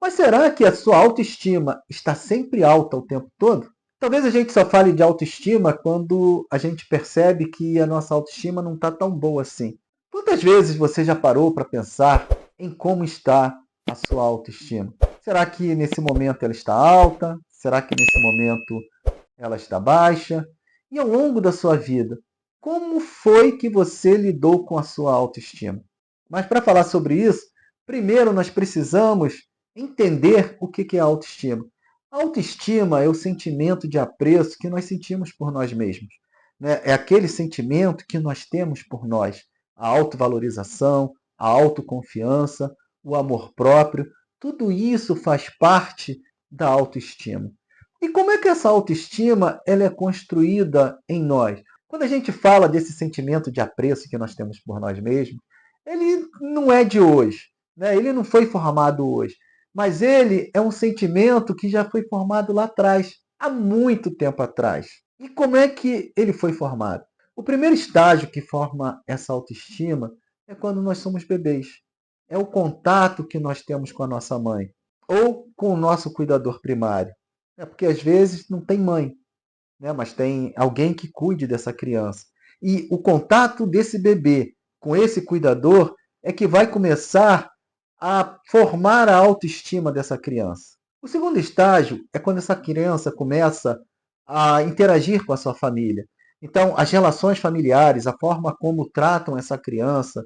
Mas será que a sua autoestima está sempre alta o tempo todo? Talvez a gente só fale de autoestima quando a gente percebe que a nossa autoestima não está tão boa assim. Quantas vezes você já parou para pensar em como está a sua autoestima? Será que nesse momento ela está alta? Será que nesse momento ela está baixa? E ao longo da sua vida, como foi que você lidou com a sua autoestima? Mas para falar sobre isso, primeiro nós precisamos entender o que é autoestima. A autoestima é o sentimento de apreço que nós sentimos por nós mesmos, né? É aquele sentimento que nós temos por nós. A autovalorização, a autoconfiança, o amor próprio, tudo isso faz parte da autoestima. E como é que essa autoestima ela é construída em nós? Quando a gente fala desse sentimento de apreço que nós temos por nós mesmos, ele não é de hoje, né? Ele não foi formado hoje, mas ele é um sentimento que já foi formado lá atrás, há muito tempo atrás. E como é que ele foi formado? O primeiro estágio que forma essa autoestima é quando nós somos bebês. É o contato que nós temos com a nossa mãe ou com o nosso cuidador primário. É porque às vezes não tem mãe, né? Mas tem alguém que cuide dessa criança. E o contato desse bebê com esse cuidador é que vai começar a formar a autoestima dessa criança. O segundo estágio é quando essa criança começa a interagir com a sua família. Então, as relações familiares, a forma como tratam essa criança,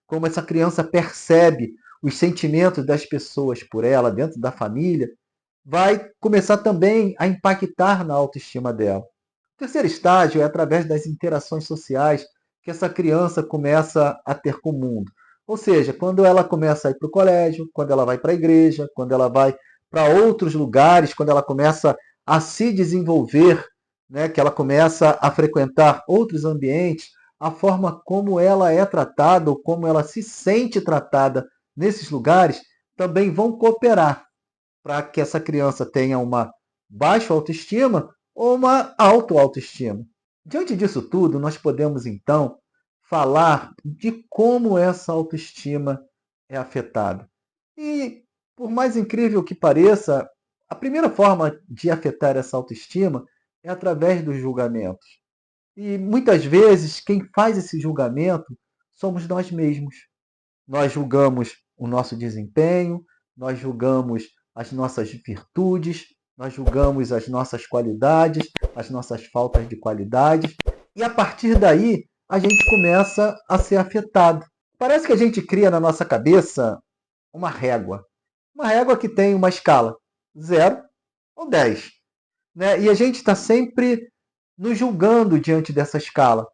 como essa criança percebe os sentimentos das pessoas por ela dentro da família, vai começar também a impactar na autoestima dela. O terceiro estágio é através das interações sociais que essa criança começa a ter com o mundo. Ou seja, quando ela começa a ir para o colégio, quando ela vai para a igreja, quando ela vai para outros lugares, quando ela começa a se desenvolver, né, que ela começa a frequentar outros ambientes, a forma como ela é tratada ou como ela se sente tratada nesses lugares também vão cooperar para que essa criança tenha uma baixa autoestima ou uma alta autoestima. Diante disso tudo, nós podemos então falar de como essa autoestima é afetada. E, por mais incrível que pareça, a primeira forma de afetar essa autoestima é através dos julgamentos. E muitas vezes quem faz esse julgamento somos nós mesmos. Nós julgamos o nosso desempenho, nós julgamos as nossas virtudes, nós julgamos as nossas qualidades, as nossas faltas de qualidades, e a partir daí a gente começa a ser afetado. Parece que a gente cria na nossa cabeça uma régua que tem uma escala 0 ou 10, né? E a gente está sempre nos julgando diante dessa escala.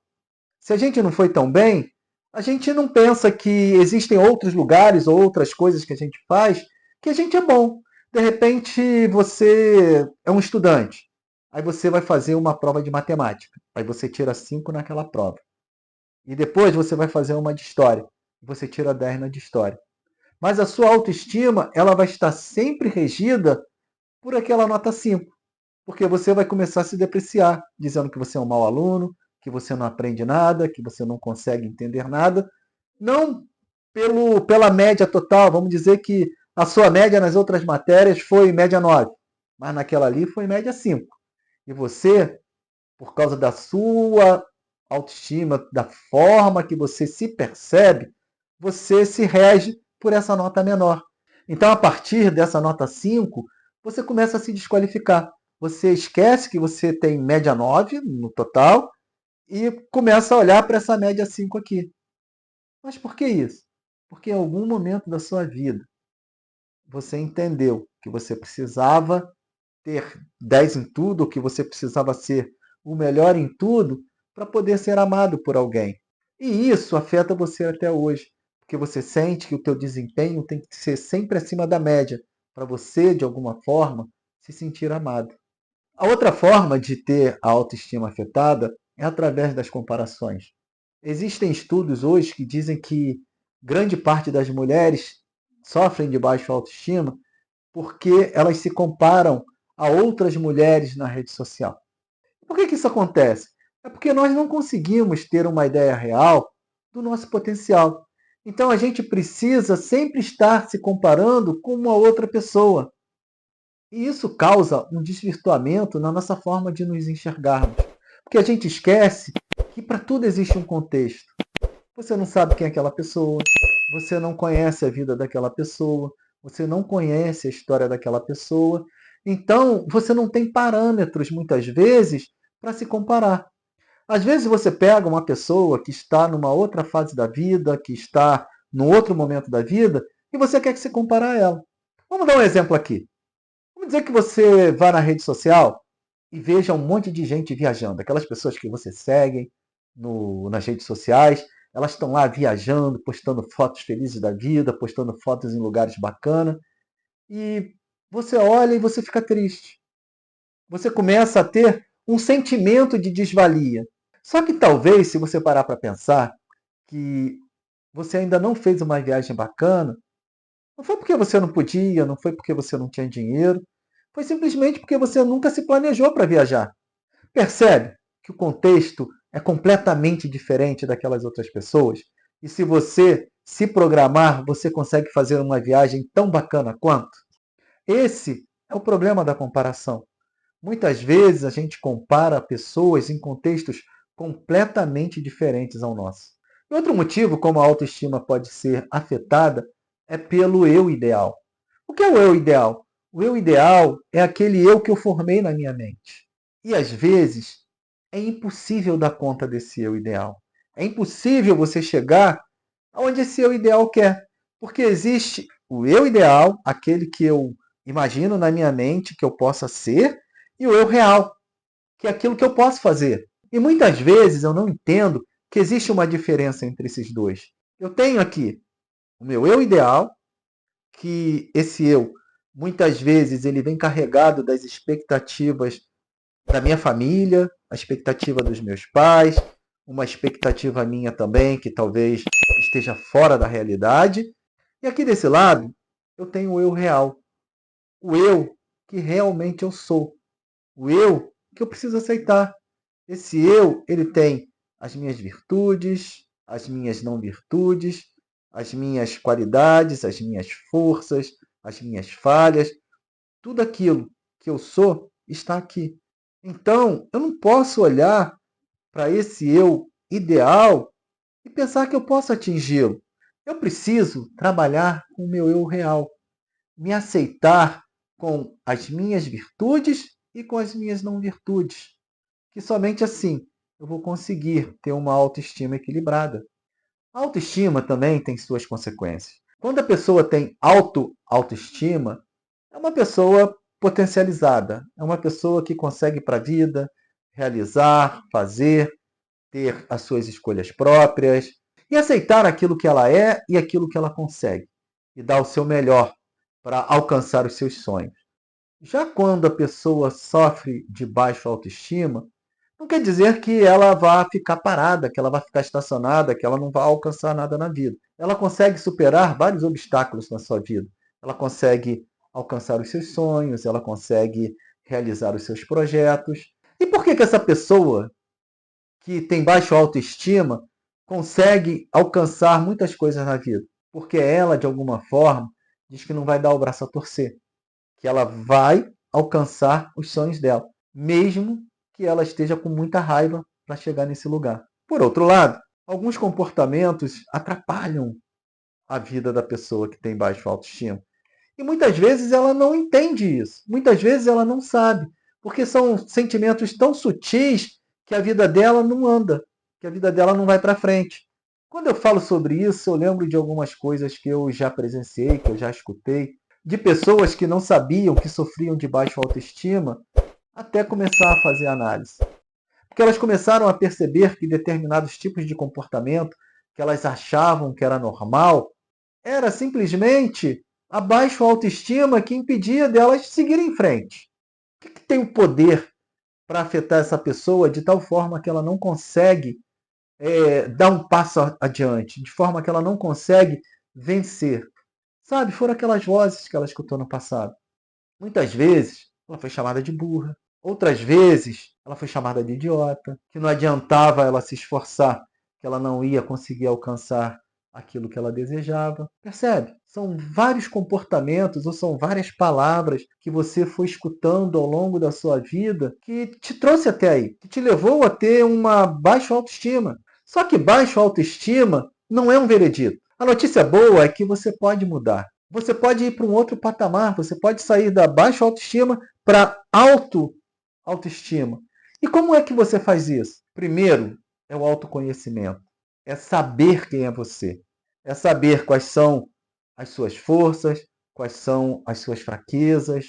Se a gente não foi tão bem, a gente não pensa que existem outros lugares ou outras coisas que a gente faz que a gente é bom. De repente, você é um estudante. Aí você vai fazer uma prova de matemática. Aí você tira 5 naquela prova. E depois você vai fazer uma de história. Você tira 10 na de história. Mas a sua autoestima, ela vai estar sempre regida por aquela nota 5. Porque você vai começar a se depreciar, dizendo que você é um mau aluno, que você não aprende nada, que você não consegue entender nada. Não pela média total, vamos dizer que a sua média nas outras matérias foi média 9, mas naquela ali foi média 5. E você, por causa da sua autoestima, da forma que você se percebe, você se rege por essa nota menor. Então, a partir dessa nota 5, você começa a se desqualificar. Você esquece que você tem média 9 no total e começa a olhar para essa média 5 aqui. Mas por que isso? Porque em algum momento da sua vida você entendeu que você precisava ter 10 em tudo, que você precisava ser o melhor em tudo para poder ser amado por alguém. E isso afeta você até hoje, porque você sente que o teu desempenho tem que ser sempre acima da média, para você, de alguma forma, se sentir amado. A outra forma de ter a autoestima afetada é através das comparações. Existem estudos hoje que dizem que grande parte das mulheres sofrem de baixa autoestima porque elas se comparam a outras mulheres na rede social. Por que isso acontece? É porque nós não conseguimos ter uma ideia real do nosso potencial. Então a gente precisa sempre estar se comparando com uma outra pessoa. E isso causa um desvirtuamento na nossa forma de nos enxergarmos. Porque a gente esquece que para tudo existe um contexto. Você não sabe quem é aquela pessoa, você não conhece a vida daquela pessoa, você não conhece a história daquela pessoa. Então, você não tem parâmetros, muitas vezes, para se comparar. Às vezes você pega uma pessoa que está numa outra fase da vida, que está num outro momento da vida, e você quer que se comparar a ela. Vamos dar um exemplo aqui. Vamos dizer que você vá na rede social e veja um monte de gente viajando. Aquelas pessoas que você segue nas redes sociais, elas estão lá viajando, postando fotos felizes da vida, postando fotos em lugares bacanas. E você olha e você fica triste. Você começa a ter um sentimento de desvalia. Só que talvez, se você parar para pensar que você ainda não fez uma viagem bacana, não foi porque você não podia, não foi porque você não tinha dinheiro, foi simplesmente porque você nunca se planejou para viajar. Percebe que o contexto é completamente diferente daquelas outras pessoas? E se você se programar, você consegue fazer uma viagem tão bacana quanto? Esse é o problema da comparação. Muitas vezes a gente compara pessoas em contextos completamente diferentes ao nosso. E outro motivo como a autoestima pode ser afetada é pelo eu ideal. O que é o eu ideal? O eu ideal é aquele eu que eu formei na minha mente. E às vezes é impossível dar conta desse eu ideal. É impossível você chegar aonde esse eu ideal quer. Porque existe o eu ideal, aquele que eu imagino na minha mente que eu possa ser, e o eu real, que é aquilo que eu posso fazer. E muitas vezes eu não entendo que existe uma diferença entre esses dois. Eu tenho aqui o meu eu ideal, que esse eu, muitas vezes, ele vem carregado das expectativas da minha família, a expectativa dos meus pais, uma expectativa minha também, que talvez esteja fora da realidade. E aqui desse lado, eu tenho o eu real, o eu que realmente eu sou, o eu que eu preciso aceitar. Esse eu, ele tem as minhas virtudes, as minhas não virtudes, as minhas qualidades, as minhas forças, as minhas falhas. Tudo aquilo que eu sou está aqui. Então, eu não posso olhar para esse eu ideal e pensar que eu posso atingi-lo. Eu preciso trabalhar com o meu eu real, me aceitar com as minhas virtudes e com as minhas não virtudes, que somente assim eu vou conseguir ter uma autoestima equilibrada. A autoestima também tem suas consequências. Quando a pessoa tem autoestima, é uma pessoa potencializada, é uma pessoa que consegue para a vida realizar, fazer, ter as suas escolhas próprias e aceitar aquilo que ela é e aquilo que ela consegue e dar o seu melhor para alcançar os seus sonhos. Já quando a pessoa sofre de baixa autoestima, não quer dizer que ela vá ficar parada, que ela vai ficar estacionada, que ela não vai alcançar nada na vida. Ela consegue superar vários obstáculos na sua vida. Ela consegue alcançar os seus sonhos, ela consegue realizar os seus projetos. E por que essa pessoa que tem baixa autoestima consegue alcançar muitas coisas na vida? Porque ela, de alguma forma, diz que não vai dar o braço a torcer, que ela vai alcançar os sonhos dela, mesmo que ela esteja com muita raiva para chegar nesse lugar. Por outro lado, alguns comportamentos atrapalham a vida da pessoa que tem baixa autoestima. E muitas vezes ela não entende isso. Muitas vezes ela não sabe. Porque são sentimentos tão sutis que a vida dela não anda, que a vida dela não vai para frente. Quando eu falo sobre isso, eu lembro de algumas coisas que eu já presenciei, que eu já escutei, de pessoas que não sabiam que sofriam de baixa autoestima até começar a fazer análise. Porque elas começaram a perceber que determinados tipos de comportamento que elas achavam que era normal, era simplesmente a baixa autoestima que impedia delas seguirem em frente. O que tem o poder para afetar essa pessoa de tal forma que ela não consegue dar um passo adiante, de forma que ela não consegue vencer? Sabe, foram aquelas vozes que ela escutou no passado. Muitas vezes ela foi chamada de burra, outras vezes ela foi chamada de idiota, que não adiantava ela se esforçar, que ela não ia conseguir alcançar aquilo que ela desejava. Percebe? São vários comportamentos ou são várias palavras que você foi escutando ao longo da sua vida que te trouxe até aí, que te levou a ter uma baixa autoestima. Só que baixa autoestima não é um veredito. A notícia boa é que você pode mudar. Você pode ir para um outro patamar, você pode sair da baixa autoestima para autoestima. E como é que você faz isso? Primeiro, é o autoconhecimento. É saber quem é você. É saber quais são as suas forças, quais são as suas fraquezas,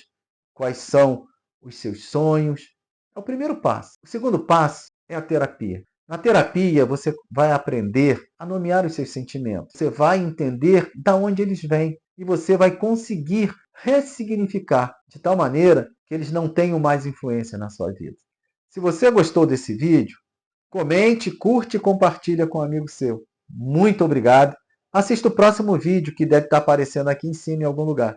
quais são os seus sonhos. É o primeiro passo. O segundo passo é a terapia. Na terapia, você vai aprender a nomear os seus sentimentos. Você vai entender de onde eles vêm. E você vai conseguir ressignificar de tal maneira que eles não tenham mais influência na sua vida. Se você gostou desse vídeo, comente, curte e compartilha com um amigo seu. Muito obrigado. Assista o próximo vídeo que deve estar aparecendo aqui em cima em algum lugar.